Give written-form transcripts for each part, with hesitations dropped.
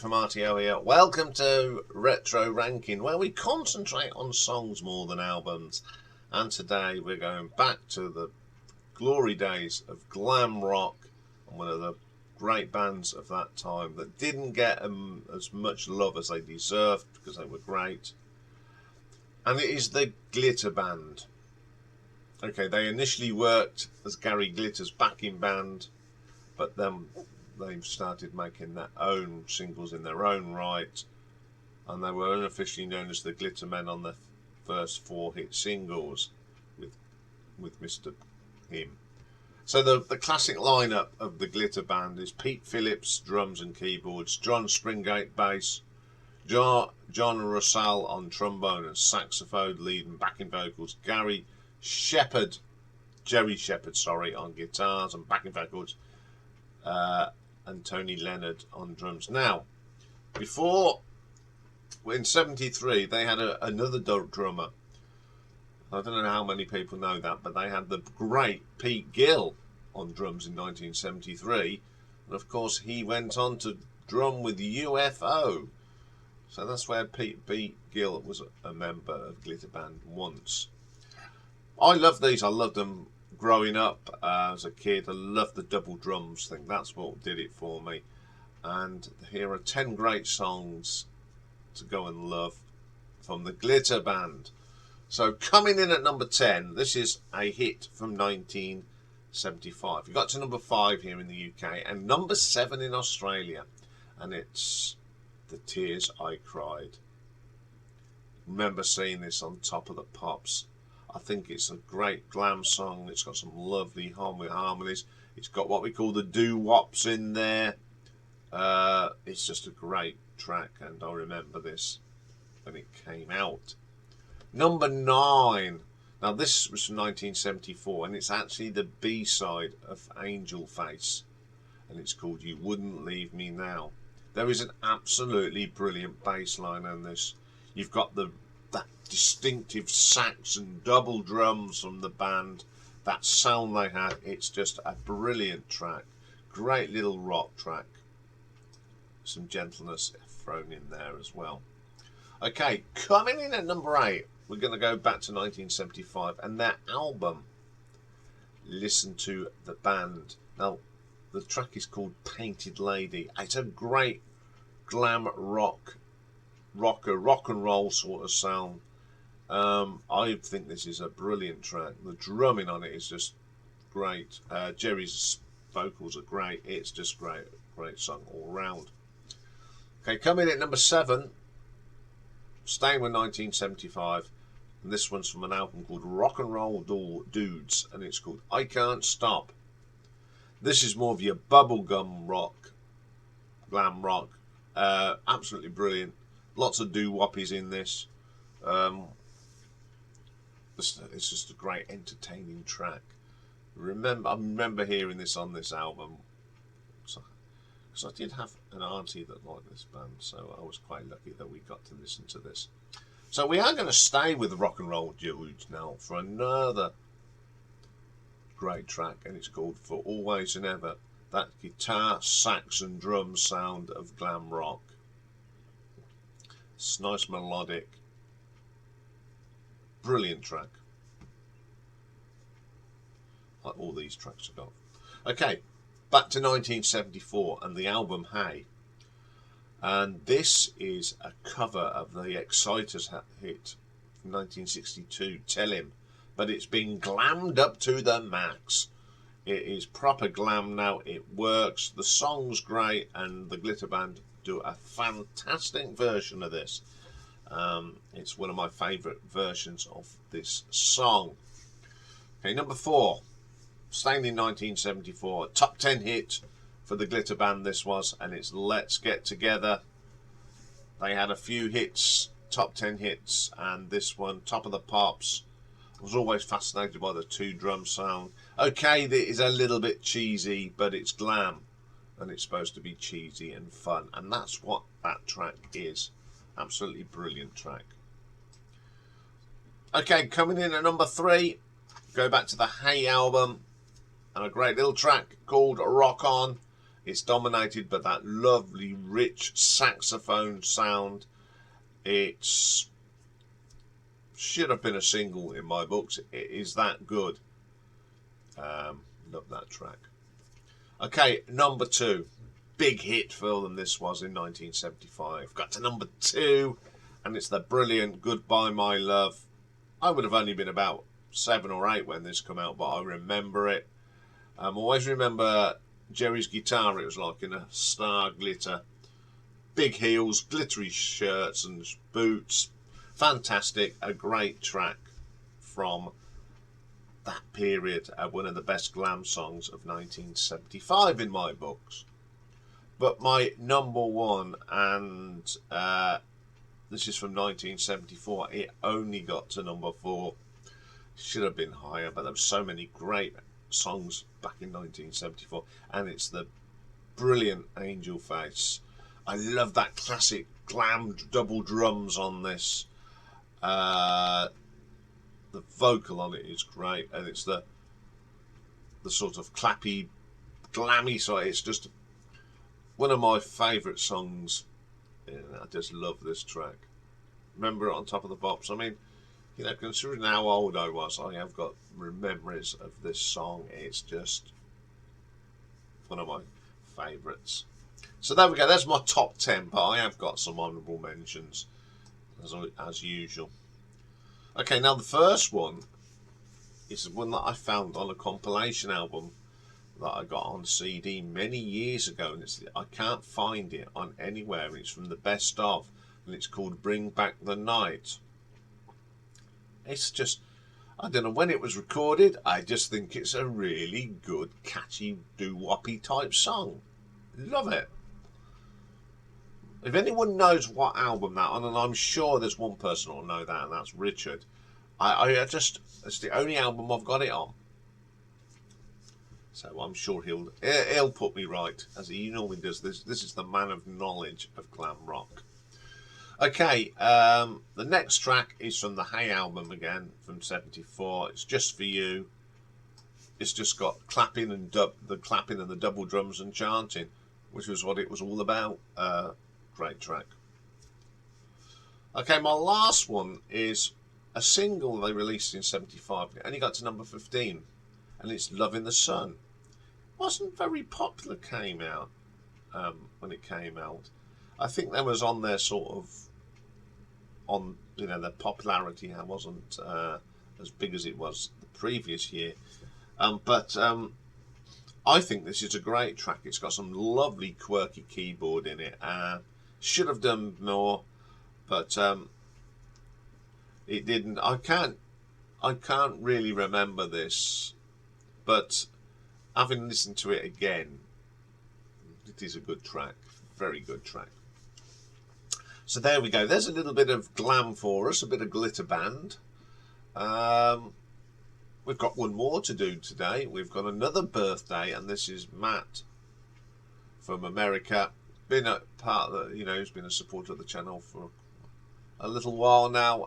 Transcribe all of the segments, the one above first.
from RTO here. Welcome to Retro Ranking, where we concentrate on songs more than albums. And today we're going back to the glory days of glam rock, and one of the great bands of that time that didn't get as much love as they deserved because they were great. And it is the Glitter Band. Okay, they initially worked as Gary Glitter's backing band, but then they've started making their own singles in their own right, and they were unofficially known as the Glitter Men on their first 4 hit singles with Mr. Him. So the classic lineup of the Glitter Band is Pete Phillips, drums and keyboards, John Springate, bass, John Russell on trombone and saxophone, lead and backing vocals, Jerry Shepherd, on guitars and backing vocals, and Tony Leonard on drums. Now, before, in '73, they had another drummer. I don't know how many people know that, but they had the great Pete Gill on drums in 1973. And of course, he went on to drum with UFO. So that's where Pete Gill was a member of Glitter Band once. I love these. I loved them growing up as a kid. I loved the double drums thing. That's what did it for me. And here are 10 great songs to go and love from the Glitter Band. So coming in at number 10, this is a hit from 1975. We got to number 5 here in the UK and number 7 in Australia. And it's The Tears I Cried. Remember seeing this on Top of the Pops. I think it's a great glam song. It's got some lovely harmonies. It's got what we call the doo-wops in there. It's just a great track, and I remember this when it came out. Number 9. Now this was from 1974, and it's actually the B-side of Angel Face, and it's called You Wouldn't Leave Me Now. There is an absolutely brilliant bass line on this. You've got that distinctive sax and double drums from the band, that sound they had. It's just a brilliant track, great little rock track, some gentleness thrown in there as well. Okay, coming in at number 8, we're going to go back to 1975 and their album Listen to the Band. Now the track is called Painted Lady. It's a great glam rock and roll sort of sound. I think this is a brilliant track. The drumming on it is just great. Jerry's vocals are great. It's just great song all round. Okay, coming in at number 7, staying with 1975, and this one's from an album called Rock and Roll Dudes, and it's called I Can't Stop. This is more of your bubblegum rock, glam rock. Absolutely brilliant. Lots of doo-woppies in this. It's just a great entertaining track. I remember hearing this on this album, because I did have an auntie that liked this band, so I was quite lucky that we got to listen to this. So we are going to stay with the Rock and Roll Dudes now for another great track, and it's called For Always and Ever. That guitar, sax and drum sound of glam rock. It's nice melodic. Brilliant track. Like all these tracks have got. Okay, back to 1974 and the album Hey. And this is a cover of the Exciters hit from 1962, Tell Him. But it's been glammed up to the max. It is proper glam now. It works. The song's great, and the Glitter Band do a fantastic version of this. It's one of my favourite versions of this song. Okay, number 4, staying in 1974, top 10 hit for the Glitter Band this was, and it's Let's Get Together. They had a few hits, top 10 hits, and this one, Top of the Pops. I was always fascinated by the 2-drum sound. Okay, it is a little bit cheesy, but it's glam, and it's supposed to be cheesy and fun, and that's what that track is. Absolutely brilliant track. Okay, coming in at number 3, go back to the Hey album, and a great little track called Rock On. It's dominated by that lovely, rich saxophone sound. It's should have been a single in my books. It is that good. Love that track. Okay, number 2. Big hit for them this was in 1975. Got to number 2, and it's the brilliant Goodbye My Love. I would have only been about 7 or 8 when this came out, but I remember it. Always remember Jerry's guitar. It was like in a star glitter. Big heels, glittery shirts and boots. Fantastic. A great track from that period. One of the best glam songs of 1975 in my books. But my number 1, and this is from 1974. It only got to number 4. Should have been higher, but there were so many great songs back in 1974, and it's the brilliant Angel Face. I love that classic glam double drums on this. The vocal on it is great, and it's the sort of clappy, glammy side. It's just one of my favourite songs. I just love this track. Remember it on Top of the Pops. I mean, you know, considering how old I was, I have got memories of this song. It's just one of my favourites. So there we go. That's my top 10, but I have got some honourable mentions, as usual. Okay, now the first one is one that I found on a compilation album that I got on CD many years ago, and I can't find it on anywhere. It's from the best of, and it's called Bring Back the Night. It's just, I don't know when it was recorded. I just think it's a really good, catchy, doo-woppy type song. Love it. If anyone knows what album that on, and I'm sure there's one person who'll know that, and that's Richard. It's the only album I've got it on. So I'm sure he'll put me right, as he normally does. This is the man of knowledge of glam rock. Okay, the next track is from the Hey album again, from 74. It's Just For You. It's just got clapping and the clapping and the double drums and chanting, which was what it was all about. Great track. Okay, my last one is a single they released in 75. It only got to number 15, and it's Love in the Sun. Wasn't very popular when it came out. I think that was on their sort of, on, you know, their popularity wasn't as big as it was the previous year. But I think this is a great track. It's got some lovely quirky keyboard in it. Should have done more, but it didn't. I can't really remember this, but having listened to it again, it is a good track. Very good track. So there we go. There's a little bit of glam for us, a bit of glitter band. We've got one more to do today. We've got another birthday, and this is Matt from America. Been a part of the, you know, he's been a supporter of the channel for a little while now.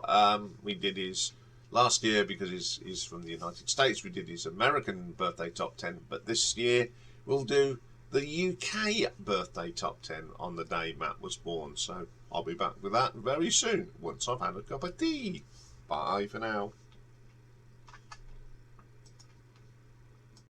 We did his last year, because he's from the United States. We did his American birthday top 10, but this year we'll do the UK birthday top 10 on the day Matt was born. So I'll be back with that very soon, once I've had a cup of tea. Bye for now.